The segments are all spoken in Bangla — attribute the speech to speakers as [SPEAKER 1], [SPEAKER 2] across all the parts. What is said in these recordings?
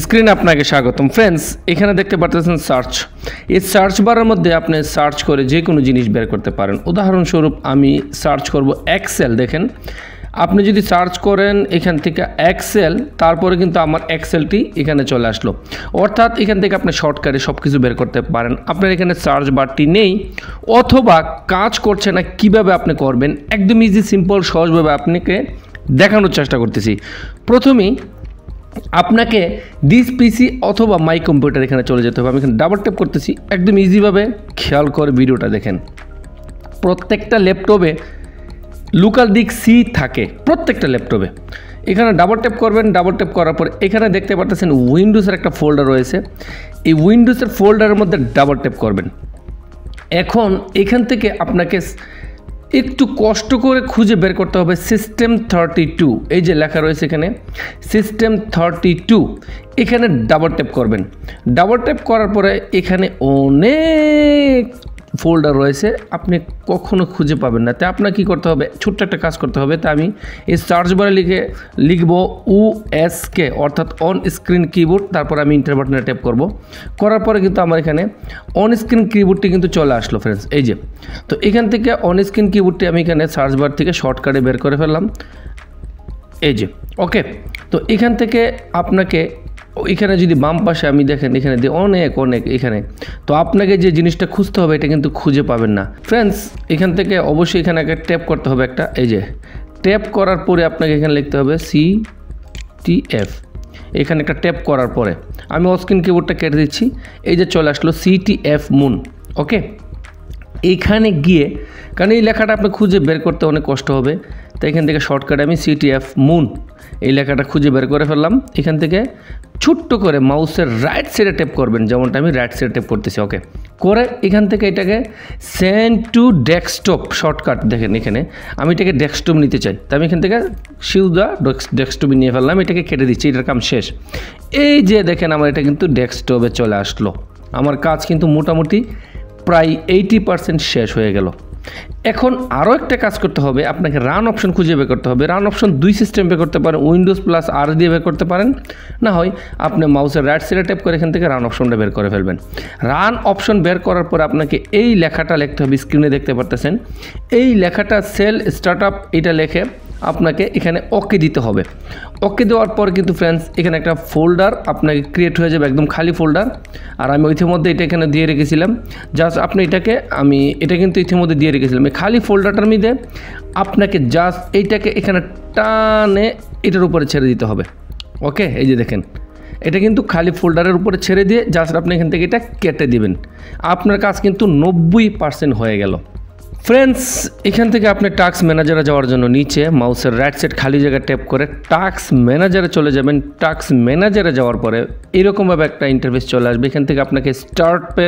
[SPEAKER 1] স্ক্রিনে আপনাকে স্বাগতম ফ্রেন্ডস। এখানে দেখতে পাচ্ছেন সার্চ। এই সার্চ বারের মধ্যে আপনি সার্চ করে যে কোনো জিনিস বের করতে পারেন। উদাহরণস্বরূপ আমি সার্চ করব এক্সেল। দেখেন, আপনি যদি সার্চ করেন এখান থেকে এক্সেল, তারপরে কিন্তু আমার এক্সেলটি এখানে চলে আসলো। অর্থাৎ এখান থেকে আপনি শর্টকাটে সব কিছু বের করতে পারেন। আপনার এখানে সার্চ বারটি নেই অথবা কাজ করছে না, কিভাবে আপনি করবেন একদম ইজি সিম্পল সহজভাবে আপনাকে দেখানোর চেষ্টা করতেছি। প্রথমেই আপনাকে দিস পিসি অথবা মাই কম্পিউটার এখানে চলে যেতে হবে। আমি এখানে ডাবল ট্যাপ করতেছি, একদম ইজিভাবে খেয়াল করে ভিডিওটা দেখেন। প্রত্যেকটা ল্যাপটপে লোকাল দিক সি থাকে, প্রত্যেকটা ল্যাপটপে। এখানে ডাবল ট্যাপ করবেন, ডাবল ট্যাপ করার পর এখানে দেখতে পাচ্ছেন উইন্ডোজের একটা ফোল্ডার রয়েছে। এই উইন্ডোজের ফোল্ডারের মধ্যে ডাবল ট্যাপ করবেন। এখন এখান থেকে আপনাকে একটু কষ্ট করে খুঁজে বের করতে হবে সিস্টেম 32। এই যে লেখা রয়েছে এখানে সিস্টেম 32, এখানে ডাবল ট্যাপ করবেন। ডাবল ট্যাপ করার পরে এখানে অনেক ফোল্ডার রয়েছে, আপনি কখনো খুঁজে পাবেন না। তাই আপনার কী করতে হবে, ছোট্ট একটা কাজ করতে হবে। তা আমি এই সার্চ বারে লিখব USK অর্থাৎ অন স্ক্রিন কিবোর্ড, তারপর আমি ইন্টার বাটনে ট্যাপ করব। করার পরে কিন্তু আমার এখানে অন স্ক্রিন কিবোর্ডটি কিন্তু চলে আসলো ফ্রেন্ডস। এই যে, তো এখান থেকে অন স্ক্রিন কিবোর্ডটি আমি এখানে সার্চ বার থেকে শর্টকাটে বের করে ফেললাম। এই যে, ওকে। তো এখান থেকে আপনাকে এখানে যদি বাম পাশে আমি দেখেন এখানে দিয়ে অনেক এখানে, তো আপনাকে যে জিনিসটা খুঁজতে হবে এটা কিন্তু খুঁজে পাবেন না ফ্রেন্ডস। এখান থেকে অবশ্যই এখানে একটা ট্যাপ করতে হবে একটা। এই যে ট্যাপ করার পরে আপনাকে এখানে লিখতে হবে CTF। এখানে একটা ট্যাপ করার পরে আমি অনস্ক্রিন কিবোর্ডটা কেটে দিচ্ছি। এই যে চলে আসলো CTF মুন। ওকে, এইখানে গিয়ে, কারণ এই লেখাটা আপনি খুঁজে বের করতে অনেক কষ্ট হবে, তাই এখান থেকে শর্টকাটে আমি CTF মুন এই লেখাটা খুঁজে বের করে ফেললাম। এখান থেকে ছোট্ট করে মাউসের রাইট সাইডে ট্যাপ করবেন, যেমনটা আমি রাইট সাইডে ট্যাপ করতেছি। ওকে, করে এখান থেকে এটাকে সেন্ড টু ডেস্কটপ শর্টকাট দেখেন, এখানে আমি এটাকে ডেস্কটপ নিতে চাই, তাই আমি এখান থেকে সিউদা ডেস্কটপে নিয়ে ফেললাম। এটাকে কেটে দিচ্ছি, এটার কাম শেষ। এই যে দেখেন আমার এটা কিন্তু ডেস্কটপে চলে আসলো। আমার কাজ কিন্তু মোটামুটি প্রায় 80% শেষ হয়ে গেল। এখন আরও একটা কাজ করতে হবে, আপনাকে রান অপশন খুঁজে বের করতে হবে। রান অপশন দুই সিস্টেম বের করতে পারেন, উইন্ডোজ প্লাস আর দিয়ে বের করতে পারেন, না হয় আপনি মাউসের রাইট সাইডে ট্যাপ করে এখান থেকে রান অপশনটা বের করে ফেলবেন। রান অপশন বের করার পর আপনাকে এই লেখাটা লিখতে হবে, স্ক্রিনে দেখতে পারতেছেন এই লেখাটা সেল স্টার্টআপ, এটা লিখে আপনাকে এখানে ওকে দিতে হবে। ওকে দেওয়ার পর কিন্তু ফ্রেন্ডস এখানে একটা ফোল্ডার আপনাকে ক্রিয়েট হয়ে যাবে, একদম খালি ফোল্ডার। আর আমি ইতিমধ্যে এটা এখানে দিয়ে রেখেছিলাম, জাস্ট আপনি এটা কিন্তু ইতিমধ্যে দিয়ে রেখেছিলাম। এই খালি ফোল্ডারটার মধ্যে আপনাকে জাস্ট এইটাকে এখানে টানে এটার উপরে ছেড়ে দিতে হবে। ওকে, এই যে দেখেন এটা কিন্তু খালি ফোল্ডারের উপরে ছেড়ে দিয়ে জাস্ট আপনি এখান থেকে এটা কেটে দিবেন। আপনার কাজ কিন্তু 90% হয়ে গেল ফ্রেন্ডস। এখান থেকে আপনি টাস্ক ম্যানেজারে যাওয়ার জন্য নিচে মাউসের রাইট সাইড খালি জায়গায় ট্যাপ করে টাস্ক ম্যানেজারে চলে যাবেন। টাস্ক ম্যানেজারে যাওয়ার পরে এরকমভাবে একটা ইন্টারফেস চলে আসবে। এখান থেকে আপনাকে স্টার্টে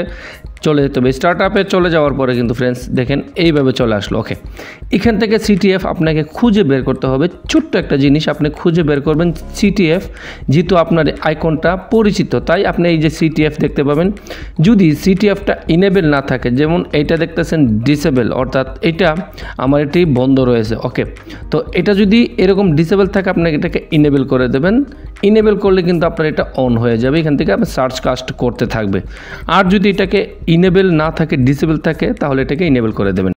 [SPEAKER 1] চলে যেতে হবে। স্টার্টআপে চলে যাওয়ার পরে কিন্তু ফ্রেন্ডস দেখেন এইভাবে চলে আসলো। ওকে, এখান থেকে CTF আপনাকে খুঁজে বের করতে হবে। ছোট্ট একটা জিনিস আপনি খুঁজে বের করবেন CTF, যেহেতু আপনার আইকনটা পরিচিত তাই আপনি এই যে CTF দেখতে পাবেন। যদি CTFটা ইনেবল না থাকে, যেমন এইটা দেখতেছেন ডিসেবল, অর্থাৎ এটা আমার এটি বন্ধ রয়েছে। ওকে, তো এটা যদি এরকম ডিসেবল থাকে আপনাকে এটাকে ইনেবল করে দেবেন। ইনেবল করলে কিন্তু আপনার এটা অন হয়ে যাবে, এখান থেকে আপনি সার্চ কাস্ট করতে থাকবে। আর যদি এটাকে ইনেবল না থাকে, ডিসেবল থাকে, তাহলে এটাকে ইনেবল করে দেবেন।